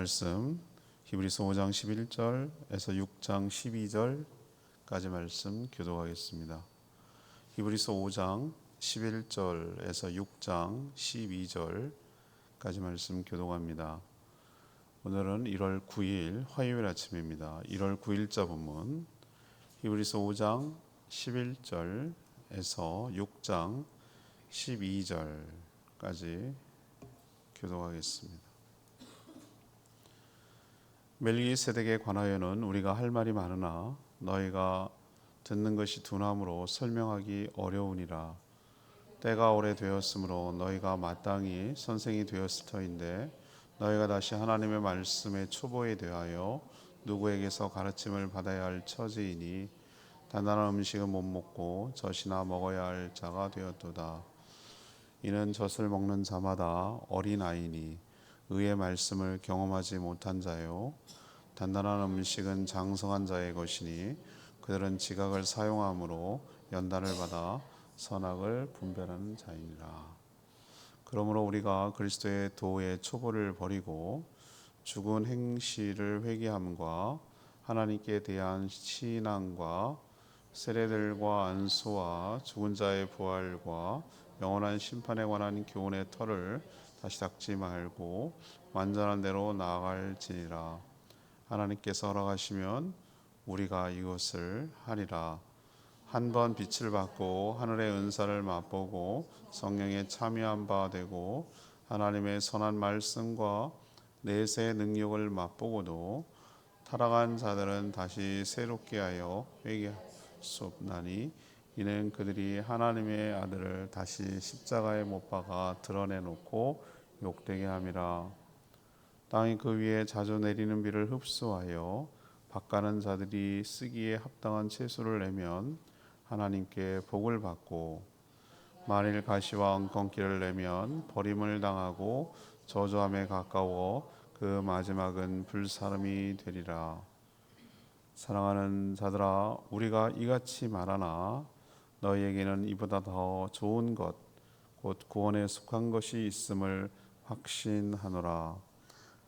말씀 히브리서 5장 11절에서 6장 12절까지 말씀 교독하겠습니다. 히브리서 5장 11절에서 6장 12절까지 말씀 교독합니다. 오늘은 1월 9일 화요일 아침입니다. 1월 9일자 본문 히브리서 5장 11절에서 6장 12절까지 교독하겠습니다. 멜기세덱에 관하여는 우리가 할 말이 많으나 너희가 듣는 것이 둔함으로 설명하기 어려우니라. 때가 오래되었으므로 너희가 마땅히 선생이 되었을 터인데 너희가 다시 하나님의 말씀의 초보에 대하여 누구에게서 가르침을 받아야 할 처지이니 단단한 음식은 못 먹고 젖이나 먹어야 할 자가 되었도다. 이는 젖을 먹는 자마다 어린아이니 의의 말씀을 경험하지 못한 자요 단단한 음식은 장성한 자의 것이니 그들은 지각을 사용함으로 연단을 받아 선악을 분별하는 자이니라. 그러므로 우리가 그리스도의 도의 초보를 버리고 죽은 행실을 회개함과 하나님께 대한 신앙과 세례들과 안수와 죽은 자의 부활과 영원한 심판에 관한 교훈의 터를 다시 닦지 말고 완전한 대로 나아갈지니라. 하나님께서 허락하시면 우리가 이것을 하리라. 한 번 빛을 받고 하늘의 은사를 맛보고 성령에 참여한 바 되고 하나님의 선한 말씀과 내세의 능력을 맛보고도 타락한 자들은 다시 새롭게 하여 회개할 수 없나니 이는 그들이 하나님의 아들을 다시 십자가에 못 박아 드러내놓고 욕되게 함이라. 땅이 그 위에 자주 내리는 비를 흡수하여 밭가는 자들이 쓰기에 합당한 채소를 내면 하나님께 복을 받고 만일 가시와 엉겅퀴를 내면 버림을 당하고 저주함에 가까워 그 마지막은 불사름이 되리라. 사랑하는 자들아, 우리가 이같이 말하나 너희에게는 이보다 더 좋은 것 곧 구원에 속한 것이 있음을 확신하노라.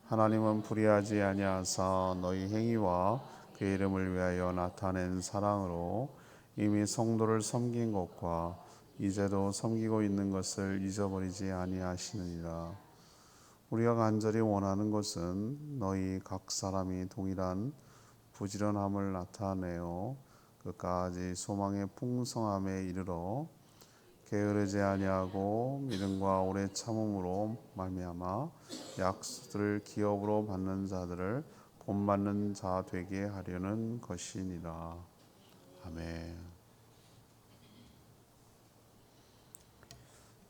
하나님은 불의하지 아니하사 너희 행위와 그의 이름을 위하여 나타낸 사랑으로 이미 성도를 섬긴 것과 이제도 섬기고 있는 것을 잊어버리지 아니하시느니라. 우리가 간절히 원하는 것은 너희 각 사람이 동일한 부지런함을 나타내어 끝까지 소망의 풍성함에 이르러 게으르지 아니하고 믿음과 오래 참음으로 말미암아 약속들을 기업으로 받는 자들을 본받는 자 되게 하려는 것이니라. 아멘.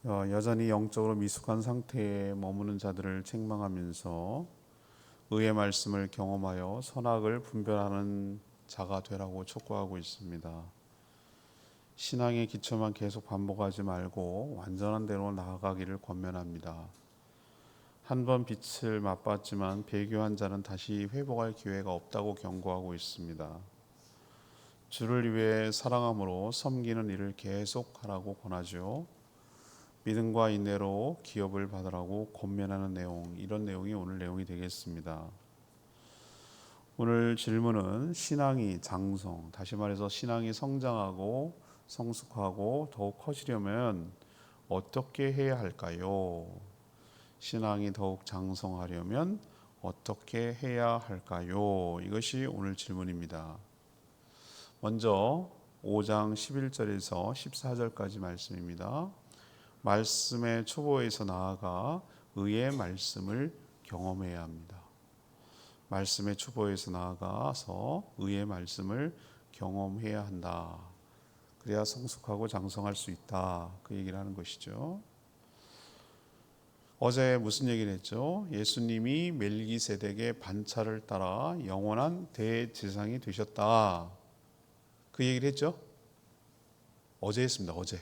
여전히 영적으로 미숙한 상태에 머무는 자들을 책망하면서 의의 말씀을 경험하여 선악을 분별하는 자가 되라고 촉구하고 있습니다. 신앙의 기초만 계속 반복하지 말고 완전한 대로 나아가기를 권면합니다. 한 번 빛을 맛봤지만 배교한 자는 다시 회복할 기회가 없다고 경고하고 있습니다. 주를 위해 사랑함으로 섬기는 일을 계속하라고 권하죠. 믿음과 인내로 기업을 받으라고 권면하는 내용, 이런 내용이 오늘 내용이 되겠습니다. 오늘 질문은 신앙이 장성, 다시 말해서 신앙이 성장하고 성숙하고 더욱 커지려면 어떻게 해야 할까요? 신앙이 더욱 장성하려면 어떻게 해야 할까요? 이것이 오늘 질문입니다. 먼저 5장 11절에서 14절까지 말씀입니다. 말씀의 초보에서 나아가 의의 말씀을 경험해야 합니다. 말씀의 초보에서 나아가서 의의 말씀을 경험해야 한다. 그래야 성숙하고 장성할 수 있다. 그 얘기를 하는 것이죠. 어제 무슨 얘기를 했죠? 예수님이 멜기세덱의 반차를 따라 영원한 대제사장이 되셨다. 그 얘기를 했죠? 어제 했습니다. 어제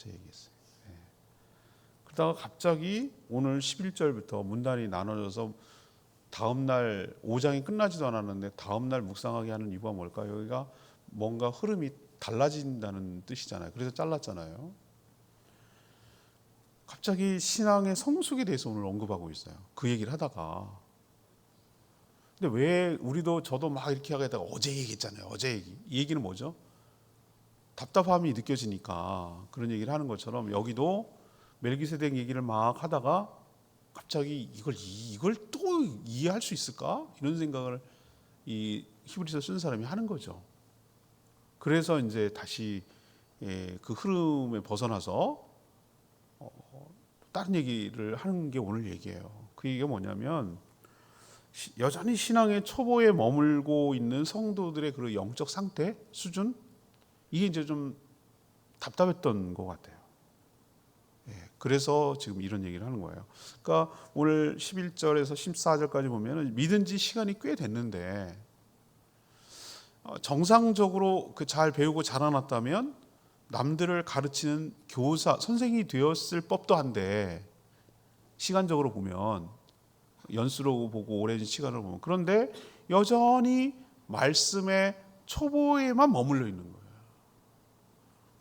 얘기했어요. 네. 그러다가 갑자기 오늘 11절부터 문단이 나눠져서 다음날 5장이 끝나지도 않았는데 다음날 묵상하게 하는 이유가 뭘까요? 여기가 뭔가 흐름이 달라진다는 뜻이잖아요. 그래서 잘랐잖아요. 갑자기 신앙의 성숙에 대해서 오늘 언급하고 있어요. 그 얘기를 하다가. 근데 왜 우리도 저도 막 이렇게 하다가 어제 얘기했잖아요. 어제 얘기. 이 얘기는 뭐죠? 답답함이 느껴지니까 그런 얘기를 하는 것처럼 여기도 멜기세덱 얘기를 막 하다가 갑자기 이걸 또 이해할 수 있을까? 이런 생각을 이 히브리서 쓴 사람이 하는 거죠. 그래서 이제 다시 그 흐름에 벗어나서 다른 얘기를 하는 게 오늘 얘기예요. 그 얘기가 뭐냐면 여전히 신앙의 초보에 머물고 있는 성도들의 그 영적 상태, 수준, 이게 이제 좀 답답했던 것 같아요. 그래서 지금 이런 얘기를 하는 거예요. 그러니까 오늘 11절에서 14절까지 보면 믿은 지 시간이 꽤 됐는데 정상적으로 잘 배우고 자라났다면 남들을 가르치는 교사, 선생이 되었을 법도 한데 시간적으로 보면 연수로 보고 오랜 시간을 보면 그런데 여전히 말씀의 초보에만 머물러 있는 거예요.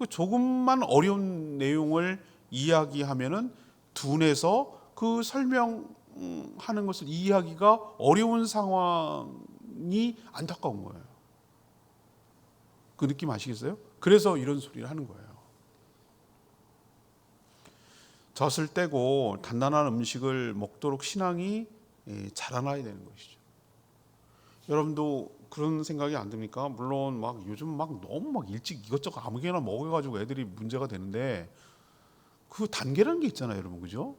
조금만 어려운 내용을 이야기하면은 둔해서 그 설명하는 것을 이해하기가 어려운 상황이 안타까운 거예요. 그 느낌 아시겠어요? 그래서 이런 소리를 하는 거예요. 젖을 떼고 단단한 음식을 먹도록 신앙이 자라나야 되는 것이죠. 여러분도 그런 생각이 안 듭니까? 물론 막 요즘 막 너무 막 일찍 이것저것 아무개나 먹어가지고 애들이 문제가 되는데 그 단계라는 게 있잖아요, 여러분, 그죠?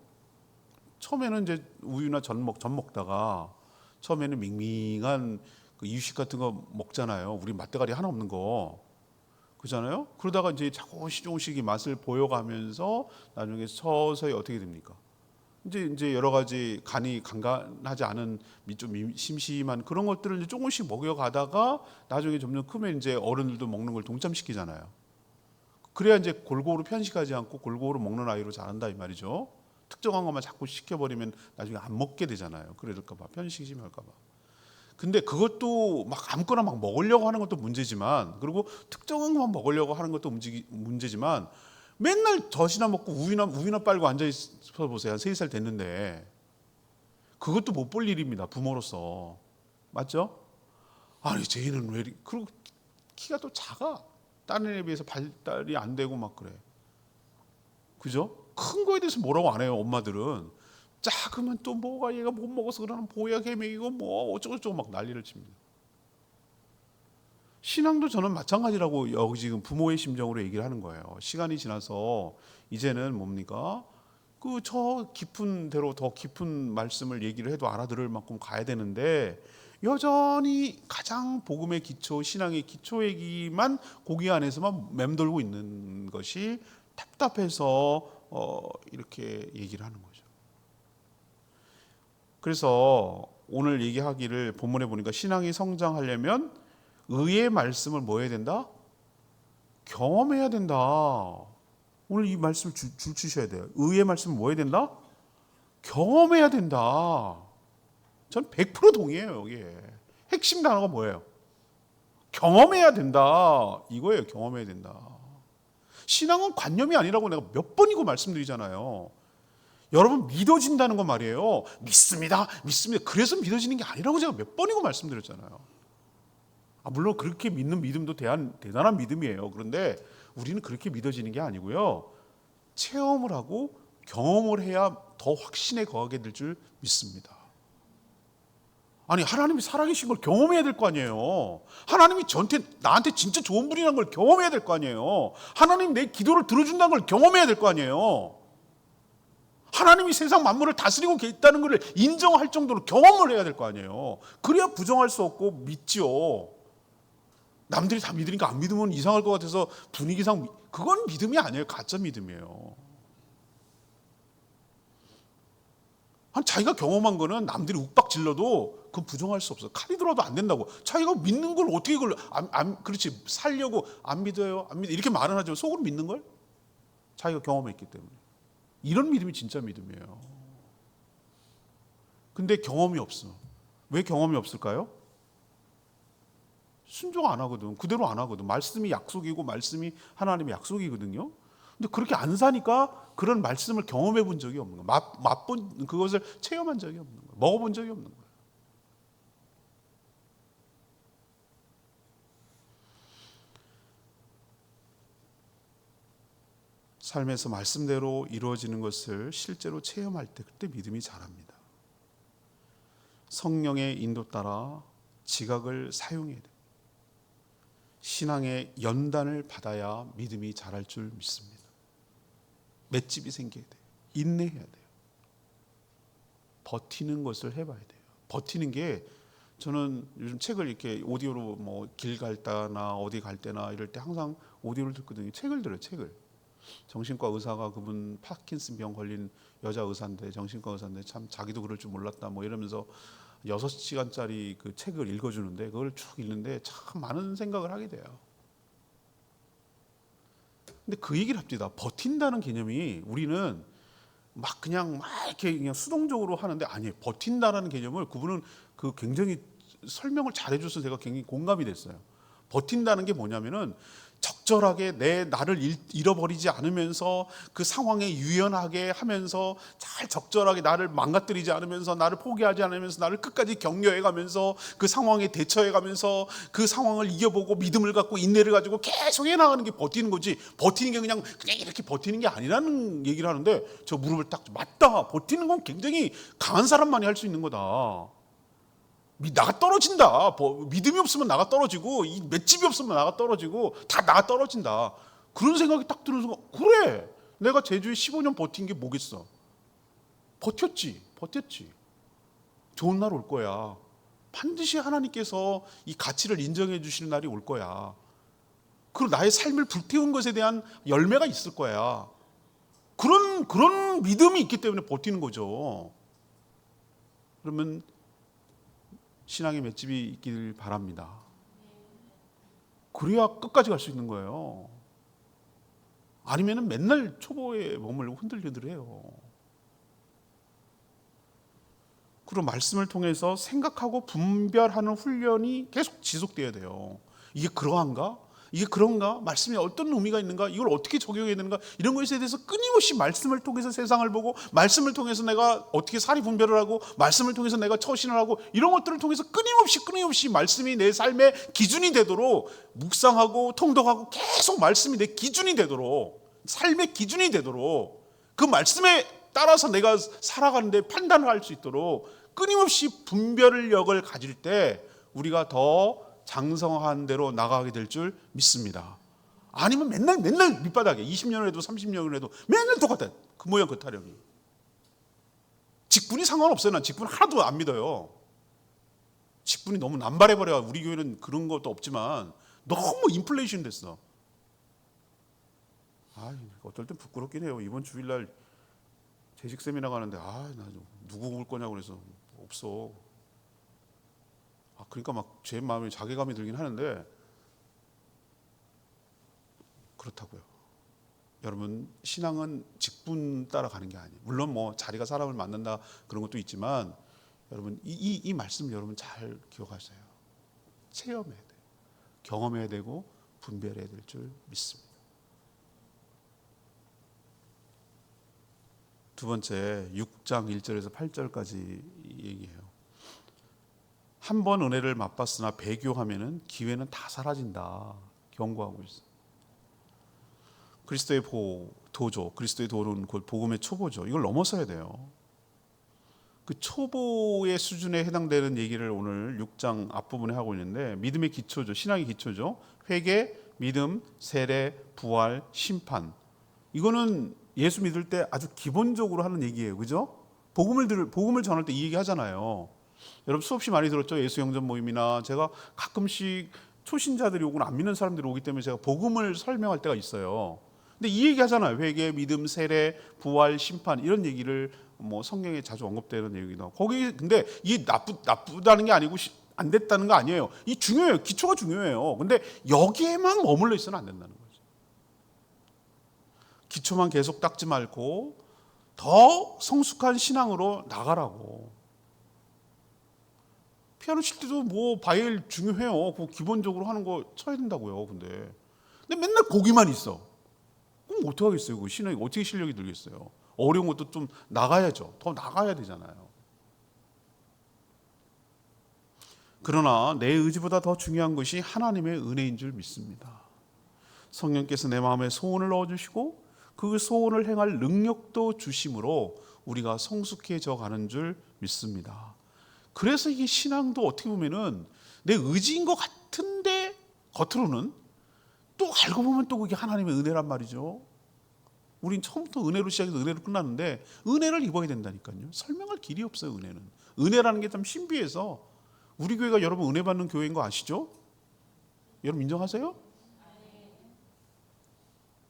처음에는 이제 우유나 전 먹다가 처음에는 밍밍한 그 이유식 같은 거 먹잖아요. 우리 맛대가리 하나 없는 거. 그잖아요. 그러다가 이제 조금씩 맛을 보여가면서 나중에 서서히 어떻게 됩니까? 이제 여러 가지 간이 간간하지 않은 좀 심심한 그런 것들을 이제 조금씩 먹여가다가 나중에 점점 크면 이제 어른들도 먹는 걸 동참시키잖아요. 그래야 이제 골고루 편식하지 않고 골고루 먹는 아이로 자란다 이 말이죠. 특정한 것만 자꾸 시켜버리면 나중에 안 먹게 되잖아요. 그럴까봐 편식이 할까봐. 근데 그것도 막 아무거나 막 먹으려고 하는 것도 문제지만, 그리고 특정한 것만 먹으려고 하는 것도 문제지만, 맨날 젖이나 먹고 우유나 빨고 앉아 있어 보세요. 한 3살 됐는데 그것도 못 볼 일입니다, 부모로서. 맞죠? 아니 쟤는 왜 그리고 키가 또 작아. 다른 애에 비해서 발달이 안 되고 막 그래. 그죠? 큰 거에 대해서 뭐라고 안 해요, 엄마들은. 작으면 또 뭐가 얘가 못 먹어서 그러는 보약 해먹이고 뭐 어쩌고저쩌고 막 난리를 칩니다. 신앙도 저는 마찬가지라고 여기 지금 부모의 심정으로 얘기를 하는 거예요. 시간이 지나서 이제는 뭡니까? 그 저 깊은 대로 더 깊은 말씀을 얘기를 해도 알아들을 만큼 가야 되는데 여전히 가장 복음의 기초, 신앙의 기초 얘기만 고기 안에서만 맴돌고 있는 것이 답답해서 이렇게 얘기를 하는 거죠. 그래서 오늘 얘기하기를 본문에 보니까 신앙이 성장하려면 의의 말씀을 뭐 해야 된다? 경험해야 된다. 오늘 이 말씀을 주셔야 돼요. 의의 말씀을 뭐 해야 된다? 경험해야 된다. 전 100% 동의해요. 여기에 핵심 단어가 뭐예요? 경험해야 된다. 이거예요. 경험해야 된다. 신앙은 관념이 아니라고 내가 몇 번이고 말씀드리잖아요. 여러분 믿어진다는 건 말이에요. 믿습니다. 그래서 믿어지는 게 아니라고 제가 몇 번이고 말씀드렸잖아요. 물론 그렇게 믿는 믿음도 대단한 믿음이에요. 그런데 우리는 그렇게 믿어지는 게 아니고요. 체험을 하고 경험을 해야 더 확신에 거하게 될 줄 믿습니다. 아니 하나님이 살아계신 걸 경험해야 될 거 아니에요. 하나님이 나한테 진짜 좋은 분이라는 걸 경험해야 될 거 아니에요. 하나님 내 기도를 들어준다는 걸 경험해야 될 거 아니에요. 하나님이 세상 만물을 다스리고 있다는 걸 인정할 정도로 경험을 해야 될 거 아니에요. 그래야 부정할 수 없고 믿지요. 남들이 다 믿으니까 안 믿으면 이상할 것 같아서 분위기상 그건 믿음이 아니에요. 가짜 믿음이에요. 자기가 경험한 거는 남들이 욱박 질러도 그건 부정할 수 없어요. 칼이 들어도 안 된다고. 자기가 믿는 걸 어떻게 그걸 그렇지 살려고 안 믿어요. 이렇게 말은 하지만 속으로 믿는 걸 자기가 경험했기 때문에. 이런 믿음이 진짜 믿음이에요. 근데 경험이 없어. 왜 경험이 없을까요? 순종 안 하거든. 그대로 안 하거든. 말씀이 약속이고 말씀이 하나님의 약속이거든요. 근데 그렇게 안 사니까 그런 말씀을 경험해 본 적이 없는 거예요. 맛본 그것을 체험한 적이 없는 거예요. 먹어본 적이 없는 거예요. 삶에서 말씀대로 이루어지는 것을 실제로 체험할 때 그때 믿음이 자랍니다. 성령의 인도 따라 지각을 사용해야 돼요. 신앙의 연단을 받아야 믿음이 자랄 줄 믿습니다. 맷집이 생겨야 돼요. 인내해야 돼요. 버티는 것을 해봐야 돼요. 버티는 게, 저는 요즘 책을 이렇게 오디오로 뭐 길 갈 때나 어디 갈 때나 이럴 때 항상 오디오를 듣거든요. 책을 들어요. 책을. 정신과 의사가, 그분 파킨슨 병 걸린 여자 의사인데, 정신과 의사인데 참 자기도 그럴 줄 몰랐다 뭐 이러면서 6시간짜리 그 책을 읽어주는데, 그걸 쭉 읽는데 참 많은 생각을 하게 돼요. 근데 그 얘기를 합니다. 버틴다는 개념이 우리는 막 이렇게 그냥 수동적으로 하는데, 아니에요. 버틴다라는 개념을 그분은 그 굉장히 설명을 잘해줘서 제가 굉장히 공감이 됐어요. 버틴다는 게 뭐냐면은 적절하게 나를 잃어버리지 않으면서 그 상황에 유연하게 하면서 잘 적절하게 나를 망가뜨리지 않으면서 나를 포기하지 않으면서 나를 끝까지 격려해 가면서 그 상황에 대처해 가면서 그 상황을 이겨보고 믿음을 갖고 인내를 가지고 계속 해나가는 게 버티는 거지, 버티는 게 그냥 이렇게 버티는 게 아니라는 얘기를 하는데, 저 무릎을 딱, 맞다, 버티는 건 굉장히 강한 사람만이 할 수 있는 거다. 나가 떨어진다. 믿음이 없으면 나가 떨어지고, 이 맷집이 없으면 나가 떨어지고, 다 나가 떨어진다. 그런 생각이 딱 드는 순간, 그래, 내가 제주에 15년 버틴 게 뭐겠어. 버텼지. 좋은 날 올 거야. 반드시 하나님께서 이 가치를 인정해 주시는 날이 올 거야. 그리고 나의 삶을 불태운 것에 대한 열매가 있을 거야. 그런 믿음이 있기 때문에 버티는 거죠. 그러면 신앙의 맷집이 있길 바랍니다. 그래야 끝까지 갈 수 있는 거예요. 아니면은 맨날 초보에 머물고 흔들흔들해요. 그리고 말씀을 통해서 생각하고 분별하는 훈련이 계속 지속돼야 돼요. 이게 그러한가? 이게 그런가? 말씀에 어떤 의미가 있는가? 이걸 어떻게 적용해야 되는가? 이런 것에 대해서 끊임없이 말씀을 통해서 세상을 보고, 말씀을 통해서 내가 어떻게 사리 분별을 하고, 말씀을 통해서 내가 처신을 하고, 이런 것들을 통해서 끊임없이 말씀이 내 삶의 기준이 되도록 묵상하고 통독하고, 계속 말씀이 내 기준이 되도록, 삶의 기준이 되도록, 그 말씀에 따라서 내가 살아가는데 판단을 할 수 있도록 끊임없이 분별력을 가질 때 우리가 더 장성한 대로 나가게 될 줄 믿습니다. 아니면 맨날 밑바닥에 20년을 해도 30년을 해도 맨날 똑같아. 그 모양 그 타령이. 직분이 상관없어요. 난 직분 하나도 안 믿어요. 직분이 너무 남발해버려. 우리 교회는 그런 것도 없지만 너무 인플레이션 됐어. 어떨 땐 부끄럽긴 해요. 이번 주일날 재직 세미나 가는데, 나 누구 올 거냐고 그래서 없어. 그러니까 막 제 마음에 자괴감이 들긴 하는데, 그렇다고요. 여러분, 신앙은 직분 따라가는 게 아니에요. 물론 뭐 자리가 사람을 만난다 그런 것도 있지만, 여러분 이 말씀 여러분 잘 기억하세요. 체험해야 돼요. 경험해야 되고 분별해야 될 줄 믿습니다. 두 번째, 6장 1절에서 8절까지 얘기해요. 한 번 은혜를 맛봤으나 배교하면은 기회는 다 사라진다 경고하고 있어요. 그리스도의 도죠. 그리스도의 도는 곧 복음의 초보죠. 이걸 넘어서야 돼요. 그 초보의 수준에 해당되는 얘기를 오늘 6장 앞부분에 하고 있는데, 믿음의 기초죠. 신앙의 기초죠. 회개, 믿음, 세례, 부활, 심판. 이거는 예수 믿을 때 아주 기본적으로 하는 얘기예요. 그죠? 복음을 전할 때 이 얘기 하잖아요. 여러분 수없이 많이 들었죠. 예수 영접 모임이나 제가 가끔씩 초신자들이 오거나 안 믿는 사람들이 오기 때문에 제가 복음을 설명할 때가 있어요. 근데 이 얘기 하잖아요. 회개, 믿음, 세례, 부활, 심판, 이런 얘기를 뭐 성경에 자주 언급되는 얘기도 하고. 거기 근데 이게 나쁘다는 게 아니고 안 됐다는 거 아니에요. 이 중요해요. 기초가 중요해요. 근데 여기에만 머물러 있어는 안 된다는 거죠. 기초만 계속 닦지 말고 더 성숙한 신앙으로 나가라고. 피아노 칠 때도 뭐 바이엘 중요해요. 그 기본적으로 하는 거 쳐야 된다고요. 근데 맨날 거기만 있어. 그럼 어떡하겠어요? 그 신앙이 어떻게 실력이 들겠어요? 어려운 것도 좀 나가야죠. 더 나가야 되잖아요. 그러나 내 의지보다 더 중요한 것이 하나님의 은혜인 줄 믿습니다. 성령께서 내 마음에 소원을 넣어주시고 그 소원을 행할 능력도 주심으로 우리가 성숙해져 가는 줄 믿습니다. 그래서 이게 신앙도 어떻게 보면은 내 의지인 것 같은데 겉으로는 또 알고 보면 또 그게 하나님의 은혜란 말이죠. 우린 처음부터 은혜로 시작해서 은혜로 끝났는데 은혜를 입어야 된다니까요. 설명할 길이 없어요. 은혜는. 은혜라는 게 참 신비해서 우리 교회가 여러분 은혜 받는 교회인 거 아시죠? 여러분 인정하세요?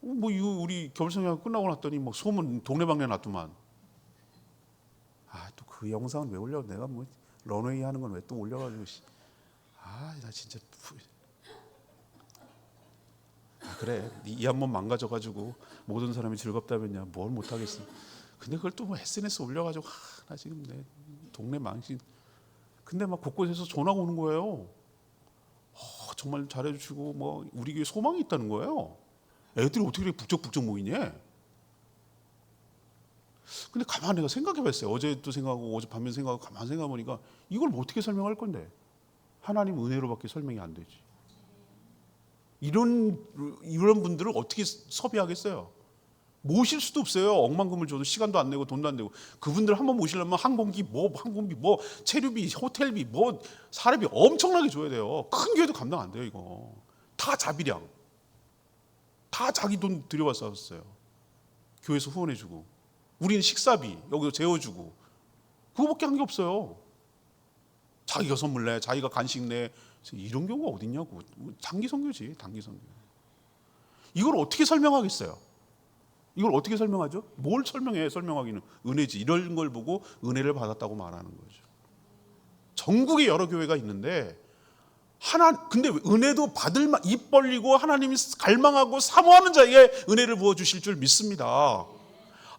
뭐 이거 우리 겨울성경 끝나고 났더니 뭐 소문 동네방네 났더만. 또 그 영상은 왜 올려? 내가 뭐 런웨이 하는 건 왜 또 올려가지고. 나 진짜. 그래 이 한 번 망가져가지고 모든 사람이 즐겁다면야 뭘 못하겠어. 근데 그걸 또 뭐 SNS 올려가지고 나 지금 내 동네 망신. 근데 막 곳곳에서 전화가 오는 거예요. 정말 잘해주시고 뭐 우리 교회 소망이 있다는 거예요. 애들이 어떻게 이렇게 북적북적 모이냐. 근데 가만히 내가 생각해봤어요. 어제도 생각하고 어젯밤에 생각하고 가만히 생각해보니까 이걸 뭐 어떻게 설명할 건데. 하나님 은혜로밖에 설명이 안 되지. 이런 분들을 어떻게 섭외하겠어요? 모실 수도 없어요. 억만금을 줘도 시간도 안 내고 돈도 안 내고. 그분들 한번 모시려면 항공비 뭐 체류비 호텔비 뭐 사례비 엄청나게 줘야 돼요. 큰 교회도 감당 안 돼요. 이거 다 자비량, 다 자기 돈 들여와서 썼어요. 교회에서 후원해주고 우리는 식사비 여기서 재워주고 그거밖에 한 게 없어요. 자기가 선물 내, 자기가 간식 내. 이런 경우가 어딨냐고. 단기 선교지, 단기 선교. 이걸 어떻게 설명하겠어요? 이걸 어떻게 설명하죠? 뭘 설명해? 설명하기는 은혜지. 이런 걸 보고 은혜를 받았다고 말하는 거죠. 전국에 여러 교회가 있는데 근데 은혜도 받을 입 벌리고 하나님이 갈망하고 사모하는 자에게 은혜를 부어 주실 줄 믿습니다.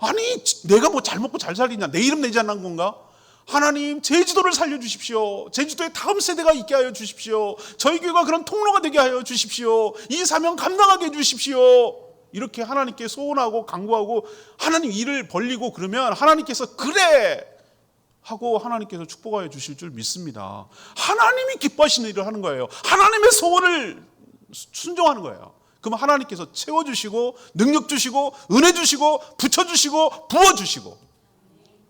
아니 내가 뭐 잘 먹고 잘 살겠냐? 내 이름 내지 않는 건가? 하나님 제주도를 살려주십시오. 제주도에 다음 세대가 있게 하여 주십시오. 저희 교회가 그런 통로가 되게 하여 주십시오. 이 사명 감당하게 해주십시오. 이렇게 하나님께 소원하고 간구하고 하나님 일을 벌리고 그러면 하나님께서 그래 하고 하나님께서 축복하여 주실 줄 믿습니다. 하나님이 기뻐하시는 일을 하는 거예요. 하나님의 소원을 순종하는 거예요. 그럼 하나님께서 채워주시고 능력 주시고 은혜 주시고 붙여주시고 부어주시고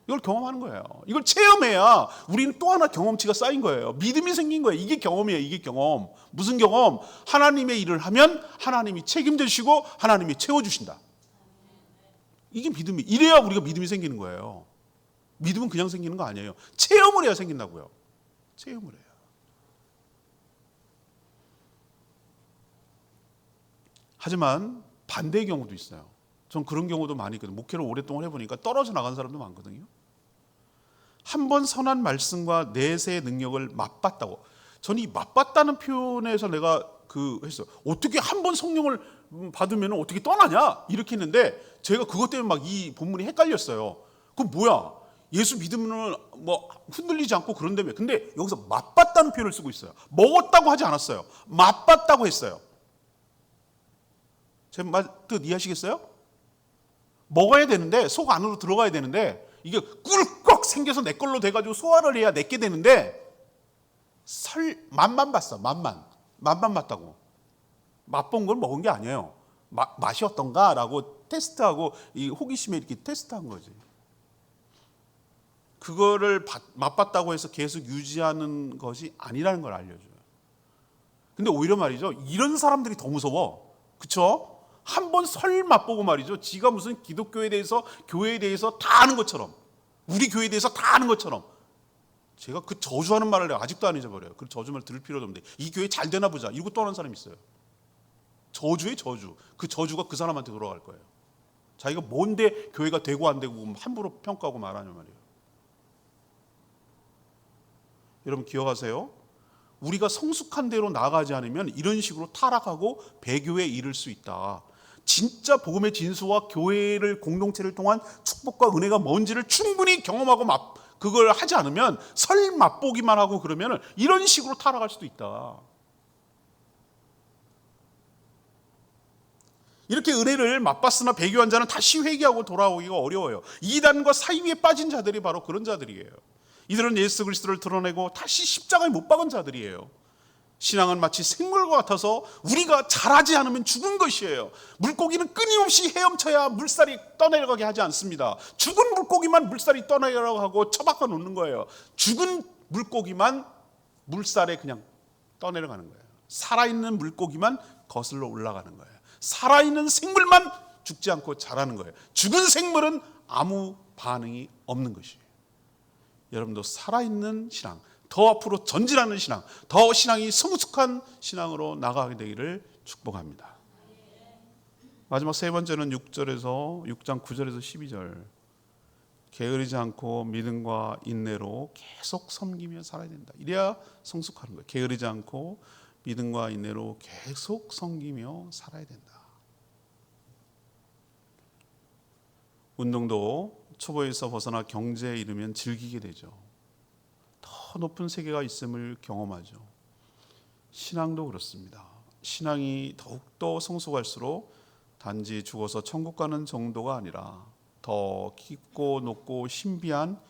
이걸 경험하는 거예요. 이걸 체험해야 우리는 또 하나 경험치가 쌓인 거예요. 믿음이 생긴 거예요. 이게 경험이에요. 이게 경험. 무슨 경험? 하나님의 일을 하면 하나님이 책임지시고 하나님이 채워주신다. 이게 믿음이. 이래야 우리가 믿음이 생기는 거예요. 믿음은 그냥 생기는 거 아니에요. 체험을 해야 생긴다고요. 체험을 해야. 하지만 반대의 경우도 있어요. 전 그런 경우도 많이 있거든요. 목회를 오랫동안 해보니까 떨어져 나간 사람도 많거든요. 한 번 선한 말씀과 내세의 능력을 맛봤다고. 저는 이 맛봤다는 표현에서 내가 했어요. 어떻게 한 번 성령을 받으면 어떻게 떠나냐? 이렇게 했는데 제가 그것 때문에 막 이 본문이 헷갈렸어요. 그럼 뭐야? 예수 믿으면 뭐 흔들리지 않고 그런다며. 근데 여기서 맛봤다는 표현을 쓰고 있어요. 먹었다고 하지 않았어요. 맛봤다고 했어요. 제 말 뜻 이해하시겠어요? 먹어야 되는데 속 안으로 들어가야 되는데 이게 꿀꺽 생겨서 내 걸로 돼가지고 소화를 해야 내게 되는데 맛만 봤어. 맛만 봤다고. 맛본 걸 먹은 게 아니에요. 맛이 어떤가라고 테스트하고 이 호기심에 이렇게 테스트한 거지. 그거를 맛봤다고 해서 계속 유지하는 것이 아니라는 걸 알려줘요. 근데 오히려 말이죠. 이런 사람들이 더 무서워. 그쵸? 한 번 설 맛보고 말이죠. 지가 무슨 기독교에 대해서 교회에 대해서 다 아는 것처럼 우리 교회에 대해서 다 아는 것처럼 제가 그 저주하는 말을 내가 아직도 안 잊어버려요. 그 저주 말 들을 필요도 없는데 이 교회 잘 되나 보자 이러고 떠나는 사람이 있어요. 저주의 저주. 그 저주가 그 사람한테 돌아갈 거예요. 자기가 뭔데 교회가 되고 안 되고 함부로 평가하고 말하냐 말이에요. 여러분 기억하세요. 우리가 성숙한 대로 나아가지 않으면 이런 식으로 타락하고 배교에 이를 수 있다. 진짜 복음의 진수와 교회를 공동체를 통한 축복과 은혜가 뭔지를 충분히 경험하고 그걸 하지 않으면 설 맛보기만 하고 그러면 이런 식으로 타락할 수도 있다. 이렇게 은혜를 맛봤으나 배교한 자는 다시 회개하고 돌아오기가 어려워요. 이단과 사이에 빠진 자들이 바로 그런 자들이에요. 이들은 예수 그리스도를 드러내고 다시 십자가에 못 박은 자들이에요. 신앙은 마치 생물과 같아서 우리가 잘하지 않으면 죽은 것이에요. 물고기는 끊임없이 헤엄쳐야 물살이 떠내려가게 하지 않습니다. 죽은 물고기만 물살이 떠내려가고 처박아 놓는 거예요. 죽은 물고기만 물살에 그냥 떠내려가는 거예요. 살아있는 물고기만 거슬러 올라가는 거예요. 살아있는 생물만 죽지 않고 자라는 거예요. 죽은 생물은 아무 반응이 없는 것이에요. 여러분도 살아있는 신앙, 더 앞으로 전진하는 신앙, 더 신앙이 성숙한 신앙으로 나가게 되기를 축복합니다. 마지막 세 번째는 6장 9절에서 12절. 게으르지 않고 믿음과 인내로 계속 섬기며 살아야 된다. 이래야 성숙하는 거예요. 게으르지 않고 믿음과 인내로 계속 섬기며 살아야 된다. 운동도 초보에서 벗어나 경제에 이르면 즐기게 되죠. 더 높은 세계가 있음을 경험하죠. 신앙도 그렇습니다. 신앙이 더욱더 성숙할수록 단지 죽어서 천국 가는 정도가 아니라 더 깊고 높고 신비한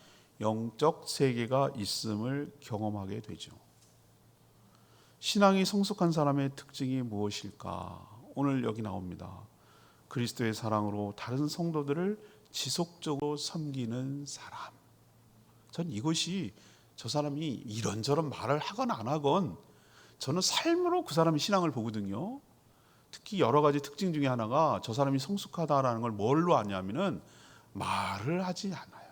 영적 세계가 있음을 경험하게 되죠. 신앙이 성숙한 사람의 특징이 무엇일까? 오늘 여기 나옵니다. 그리스도의 사랑으로 다른 성도들을 지속적으로 섬기는 사람. 전 이것이 저 사람이 이런저런 말을 하건 안 하건 저는 삶으로 그 사람의 신앙을 보거든요. 특히 여러 가지 특징 중에 하나가 저 사람이 성숙하다라는 걸 뭘로 아냐면은 말을 하지 않아요.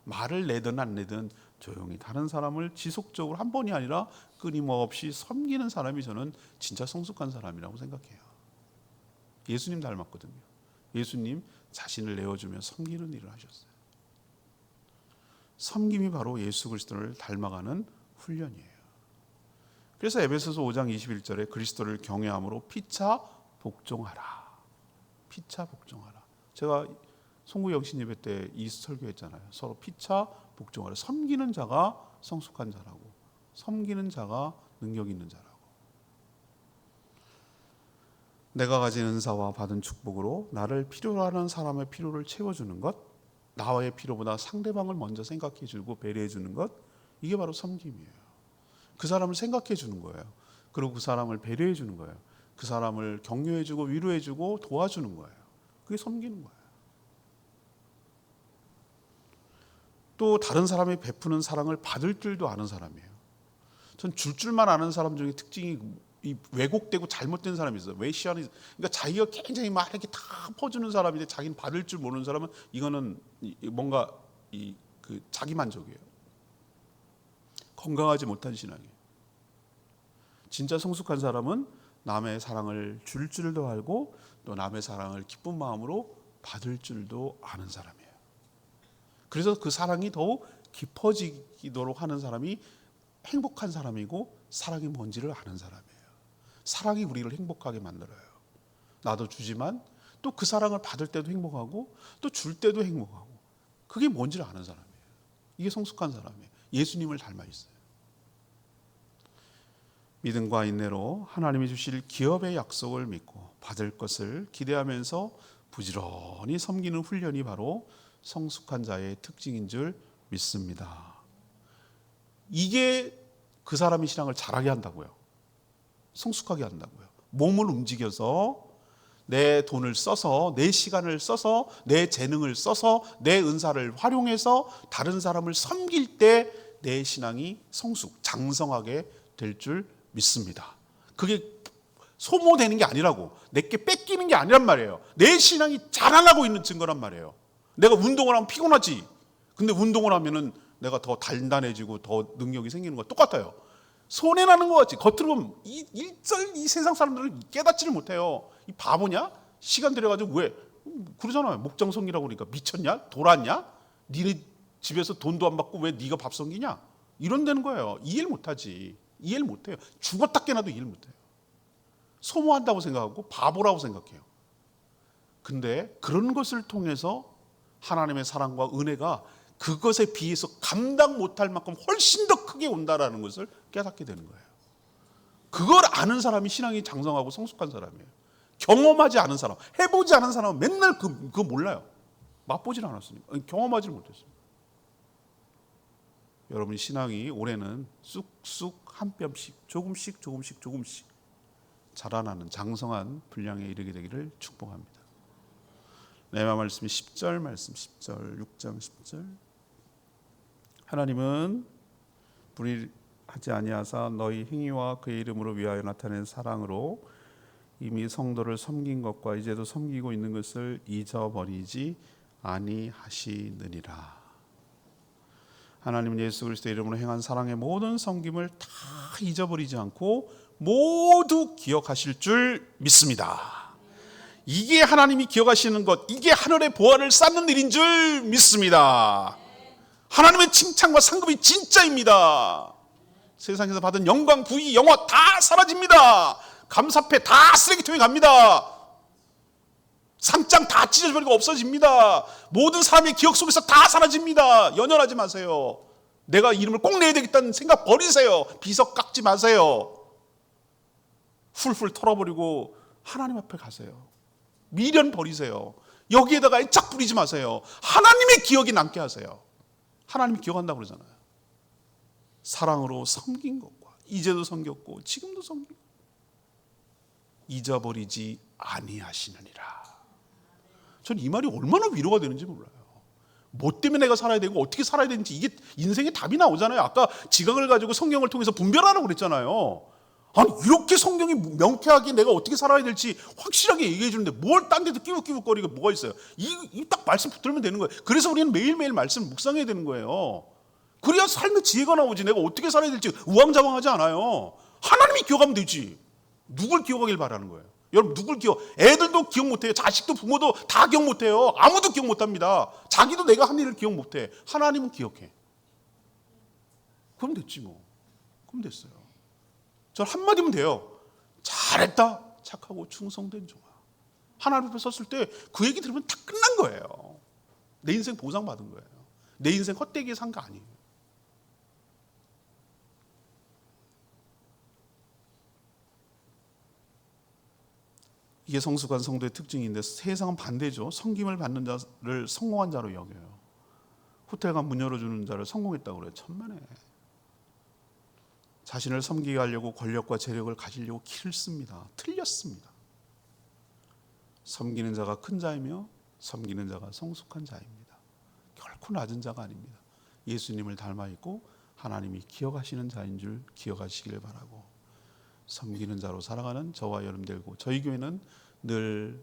말을 내든 안 내든 조용히 다른 사람을 지속적으로 한 번이 아니라 끊임없이 섬기는 사람이 저는 진짜 성숙한 사람이라고 생각해요. 예수님 닮았거든요. 예수님 자신을 내어주며 섬기는 일을 하셨어요. 섬김이 바로 예수 그리스도를 닮아가는 훈련이에요. 그래서 에베소서 5장 21절에 그리스도를 경외함으로 피차 복종하라. 피차 복종하라. 제가 송구 영신 예배 때 이 설교했잖아요. 서로 피차 복종하라. 섬기는 자가 성숙한 자라고, 섬기는 자가 능력 있는 자라고. 내가 가진 은사와 받은 축복으로 나를 필요로 하는 사람의 필요를 채워주는 것, 나의 필요보다 상대방을 먼저 생각해 주고 배려해 주는 것, 이게 바로 섬김이에요. 그 사람을 생각해 주는 거예요. 그리고 그 사람을 배려해 주는 거예요. 그 사람을 격려해 주고 위로해 주고 도와주는 거예요. 그게 섬기는 거예요. 또 다른 사람이 베푸는 사랑을 받을 줄도 아는 사람이에요. 전 줄 줄만 아는 사람 중에 특징이 이 왜곡되고 잘못된 사람이 있어요. 외시하는, 그러니까 자기가 굉장히 막 이렇게 다 퍼주는 사람인데 자기는 받을 줄 모르는 사람은 이거는 뭔가 그 자기 만족이에요. 건강하지 못한 신앙이에요. 진짜 성숙한 사람은 남의 사랑을 줄 줄도 알고 또 남의 사랑을 기쁜 마음으로 받을 줄도 아는 사람이에요. 그래서 그 사랑이 더욱 깊어지도록 하는 사람이 행복한 사람이고 사랑이 뭔지를 아는 사람이에요. 사랑이 우리를 행복하게 만들어요. 나도 주지만 또 그 사랑을 받을 때도 행복하고 또 줄 때도 행복하고, 그게 뭔지를 아는 사람이에요. 이게 성숙한 사람이에요. 예수님을 닮아 있어요. 믿음과 인내로 하나님이 주실 기업의 약속을 믿고 받을 것을 기대하면서 부지런히 섬기는 훈련이 바로 성숙한 자의 특징인 줄 믿습니다. 이게 그 사람의 신앙을 잘하게 한다고요. 성숙하게 한다고요. 몸을 움직여서 내 돈을 써서, 내 시간을 써서, 내 재능을 써서, 내 은사를 활용해서 다른 사람을 섬길 때 내 신앙이 성숙, 장성하게 될 줄 믿습니다. 그게 소모되는 게 아니라고, 내게 뺏기는 게 아니란 말이에요. 내 신앙이 자라나고 있는 증거란 말이에요. 내가 운동을 하면 피곤하지. 근데 운동을 하면은 내가 더 단단해지고 더 능력이 생기는 거 똑같아요. 손해나는 것 같지. 겉으로 보면 이 세상 사람들은 깨닫지를 못해요. 이 바보냐? 시간 들여가지고 왜? 그러잖아요. 목장 섬기라고 그러니까 미쳤냐? 돌았냐? 니네 집에서 돈도 안 받고 왜 네가 밥 섬기냐? 이런 되는 거예요. 이해를 못하지. 이해를 못해요. 죽었다 깨나도 이해를 못해요. 소모한다고 생각하고 바보라고 생각해요. 근데 그런 것을 통해서 하나님의 사랑과 은혜가 그것에 비해서 감당 못할 만큼 훨씬 더 크게 온다라는 것을 깨닫게 되는 거예요. 그걸 아는 사람이 신앙이 장성하고 성숙한 사람이에요. 경험하지 않은 사람, 해보지 않은 사람은 맨날 그거 몰라요. 맛보질 않았으니까. 경험하지 못했어요. 여러분 신앙이 올해는 쑥쑥 한 뼘씩 조금씩 자라나는 장성한 분량에 이르게 되기를 축복합니다. 레마 말씀이 10절 말씀 10절 6장 10절 하나님은 불의하지 아니하사 너희 행위와 그의 이름으로 위하여 나타낸 사랑으로 이미 성도를 섬긴 것과 이제도 섬기고 있는 것을 잊어버리지 아니하시느니라. 하나님은 예수 그리스도의 이름으로 행한 사랑의 모든 섬김을 다 잊어버리지 않고 모두 기억하실 줄 믿습니다. 이게 하나님이 기억하시는 것, 이게 하늘의 보화를 쌓는 일인 줄 믿습니다. 하나님의 칭찬과 상급이 진짜입니다. 세상에서 받은 영광, 부위, 영화 다 사라집니다. 감사패 다 쓰레기통에 갑니다. 상장 다 찢어져버리고 없어집니다. 모든 사람의 기억 속에서 다 사라집니다. 연연하지 마세요. 내가 이름을 꼭 내야 되겠다는 생각 버리세요. 비석 깎지 마세요. 훌훌 털어버리고 하나님 앞에 가세요. 미련 버리세요. 여기에다가 애착 부리지 마세요. 하나님의 기억이 남게 하세요. 하나님이 기억한다고 그러잖아요. 사랑으로 섬긴 것과 이제도 섬겼고 지금도 섬기고 잊어버리지 아니하시느니라. 전 이 말이 얼마나 위로가 되는지 몰라요. 뭐 때문에 내가 살아야 되고 어떻게 살아야 되는지 이게 인생의 답이 나오잖아요. 아까 지각을 가지고 성경을 통해서 분별하라고 그랬잖아요. 아니 이렇게 성경이 명쾌하게 내가 어떻게 살아야 될지 확실하게 얘기해 주는데 뭘 딴 데도 끼우끼우거리고 뭐가 있어요. 이 딱 말씀 붙들면 되는 거예요. 그래서 우리는 매일매일 말씀을 묵상해야 되는 거예요. 그래야 삶의 지혜가 나오지. 내가 어떻게 살아야 될지 우왕좌왕하지 않아요. 하나님이 기억하면 되지. 누굴 기억하길 바라는 거예요. 여러분 누굴 기억? 애들도 기억 못해요. 자식도 부모도 다 기억 못해요. 아무도 기억 못합니다. 자기도 내가 한 일을 기억 못해. 하나님은 기억해. 그럼 됐지 뭐. 그럼 됐어요. 전 한마디면 돼요. 잘했다. 착하고 충성된 종아. 하나님 앞에 섰을 때 그 얘기 들으면 다 끝난 거예요. 내 인생 보상받은 거예요. 내 인생 헛되게 산 거 아니에요. 이게 성숙한 성도의 특징인데 세상은 반대죠. 섬김을 받는 자를 성공한 자로 여겨요. 호텔가 문 열어주는 자를 성공했다고 그래요. 천만에. 자신을 섬기게 하려고 권력과 재력을 가지려고 키를 씁니다. 틀렸습니다. 섬기는 자가 큰 자이며 섬기는 자가 성숙한 자입니다. 결코 낮은 자가 아닙니다. 예수님을 닮아 있고 하나님이 기억하시는 자인 줄 기억하시길 바라고, 섬기는 자로 살아가는 저와 여러분들고, 저희 교회는 늘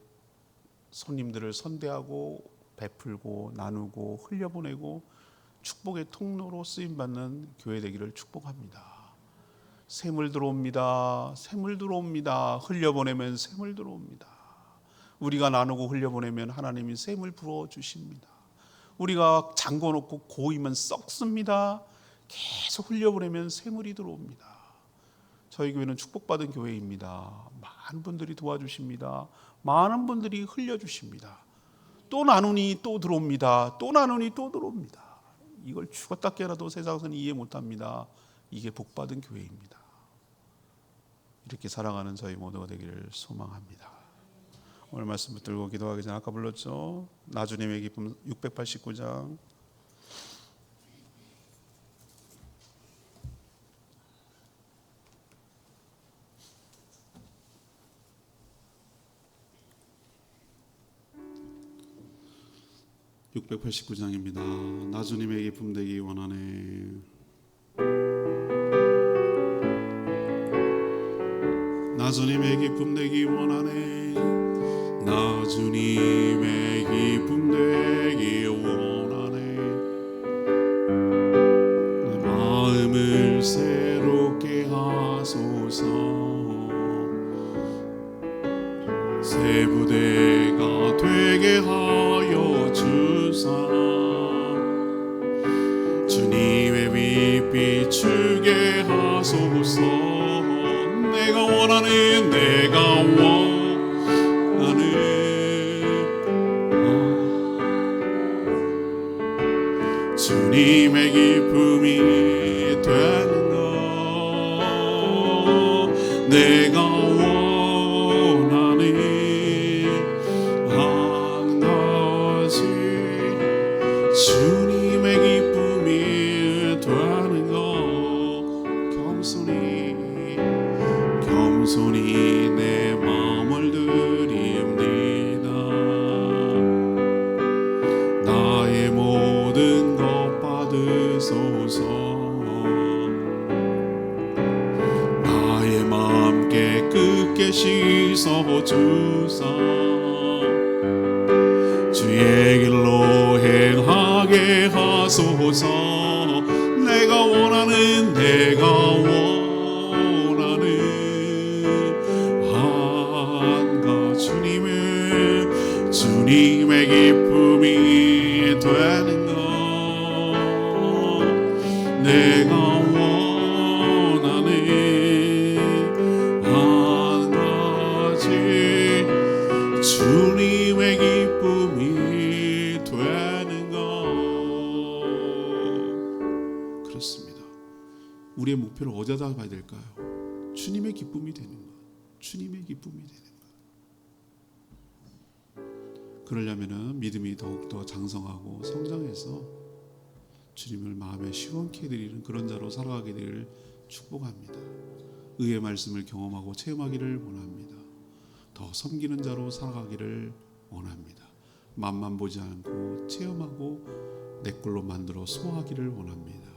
손님들을 선대하고 베풀고 나누고 흘려보내고 축복의 통로로 쓰임받는 교회 되기를 축복합니다. 샘물 들어옵니다. 샘물 들어옵니다. 흘려보내면 샘물 들어옵니다. 우리가 나누고 흘려보내면 하나님이 샘을 부어주십니다. 우리가 잠궈놓고 고이면 썩습니다. 계속 흘려보내면 샘물이 들어옵니다. 저희 교회는 축복받은 교회입니다. 많은 분들이 도와주십니다. 많은 분들이 흘려주십니다. 또 나누니 또 들어옵니다. 또 나누니 또 들어옵니다. 이걸 죽었다 깨어나도 세상에서는 이해 못합니다. 이게 복받은 교회입니다. 이렇게 살아가는 저희 모두가 되기를 소망합니다. 오늘 말씀 붙들고 기도하기 전에 아까 불렀죠. 나주님의 기쁨 689장. (689장입니다) 나주님의 기쁨 되기 원하네. 나주님의 기쁨 되기 원하네. 나주님의 기쁨 되기 원하네. 내 마음을 새롭게 하소서. 새 부대가 되게 하여 주사. 주님의 빛 비추게 하소서. 내가 원하는 주님의 기쁨이 되는 것. 내가 원하는 씻어 주사 주의 길로 행하게 하소서. 내가 원하는 한가 주님의 기쁨이 되는 것. 내가 원하는 한 가지 주님의 기쁨이 되는 것. 그렇습니다. 우리의 목표를 어디다 봐야 될까요? 주님의 기쁨이 되는 것. 주님의 기쁨이 되는 것. 그러려면 믿음이 더욱더 장성하고 성장해서 주님을 마음에 시원케 드리는 그런 자로 살아가게 되기를 축복합니다. 의의 말씀을 경험하고 체험하기를 원합니다. 더 섬기는 자로 살아가기를 원합니다. 맛만 보지 않고 체험하고 내 걸로 만들어 소화하기를 원합니다.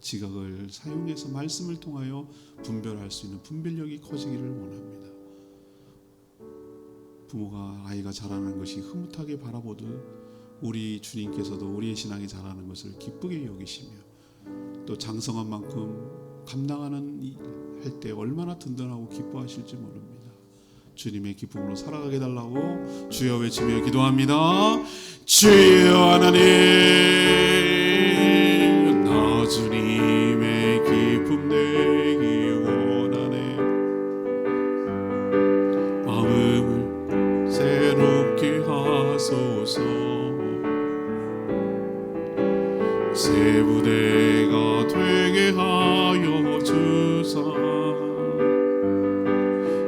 지각을 사용해서 말씀을 통하여 분별할 수 있는 분별력이 커지기를 원합니다. 부모가 아이가 자라는 것이 흐뭇하게 바라보듯 우리 주님께서도 우리의 신앙이 자라는 것을 기쁘게 여기시며 또 장성한 만큼 감당하는 할 때 얼마나 든든하고 기뻐하실지 모릅니다. 주님의 기쁨으로 살아가게 달라고 주여 외치며 기도합니다. 주여 하나님, 나 주님의 기쁨 되기 원하네. 마음을 새롭게 하소서. 새 부대가 되게 하여 주사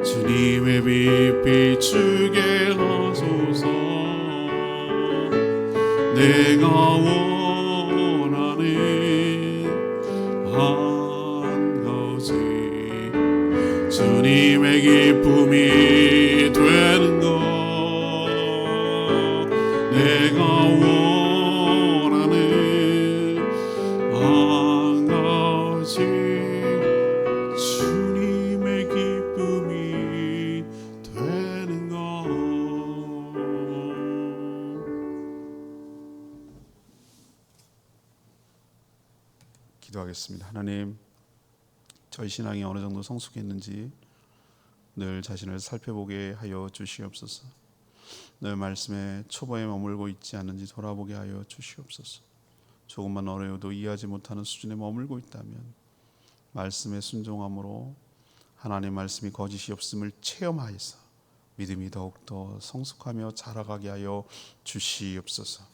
주님의 빛 비추게 하소서. 내가 원하는 한 가지 주님의 기쁨이 되는 것. 내가 원하는 한 가지 주님의 기쁨이 되는 것. 기도하겠습니다. 하나님, 저희 신앙이 어느 정도 성숙했는지 늘 자신을 살펴보게 하여 주시옵소서. 늘 말씀에 초보에 머물고 있지 않는지 돌아보게 하여 주시옵소서. 조금만 어려워도 이해하지 못하는 수준에 머물고 있다면 말씀에 순종함으로 하나님의 말씀이 거짓이 없음을 체험하여서 믿음이 더욱더 성숙하며 자라가게 하여 주시옵소서.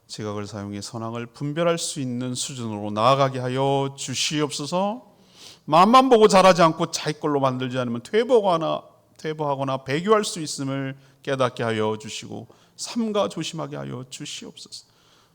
지각을 사용해 선악을 분별할 수 있는 수준으로 나아가게 하여 주시옵소서. 마음만 보고 자라지 않고 자기 걸로 만들지 않으면 퇴보하거나 배교할 수 있음을 깨닫게 하여 주시고 삼가 조심하게 하여 주시옵소서.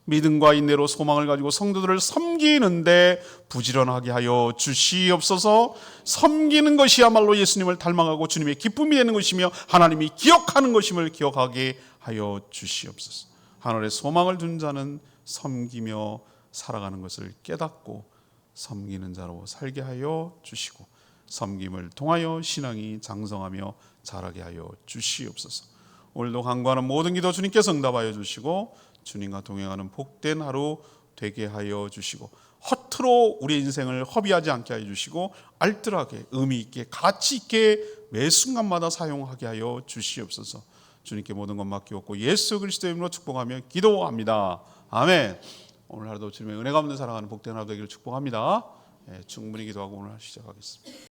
믿음과 인내로 소망을 가지고 성도들을 섬기는데 부지런하게 하여 주시옵소서. 섬기는 것이야말로 예수님을 닮아가고 주님의 기쁨이 되는 것이며 하나님이 기억하는 것임을 기억하게 하여 주시옵소서. 하늘에 소망을 둔 자는 섬기며 살아가는 것을 깨닫고 섬기는 자로 살게 하여 주시고 섬김을 통하여 신앙이 장성하며 자라게 하여 주시옵소서. 오늘도 간구하는 모든 기도 주님께서 응답하여 주시고 주님과 동행하는 복된 하루 되게 하여 주시고 허투루 우리 인생을 허비하지 않게 하여 주시고 알뜰하게 의미 있게 가치 있게 매 순간마다 사용하게 하여 주시옵소서. 주님께 모든 것 맡기옵고 예수 그리스도의 이름으로 축복하며 기도합니다. 아멘. 오늘 하루도 주님의 은혜 가운데 살아가는 복된 하루 되기를 축복합니다. 충분히 기도하고 오늘 시작하겠습니다.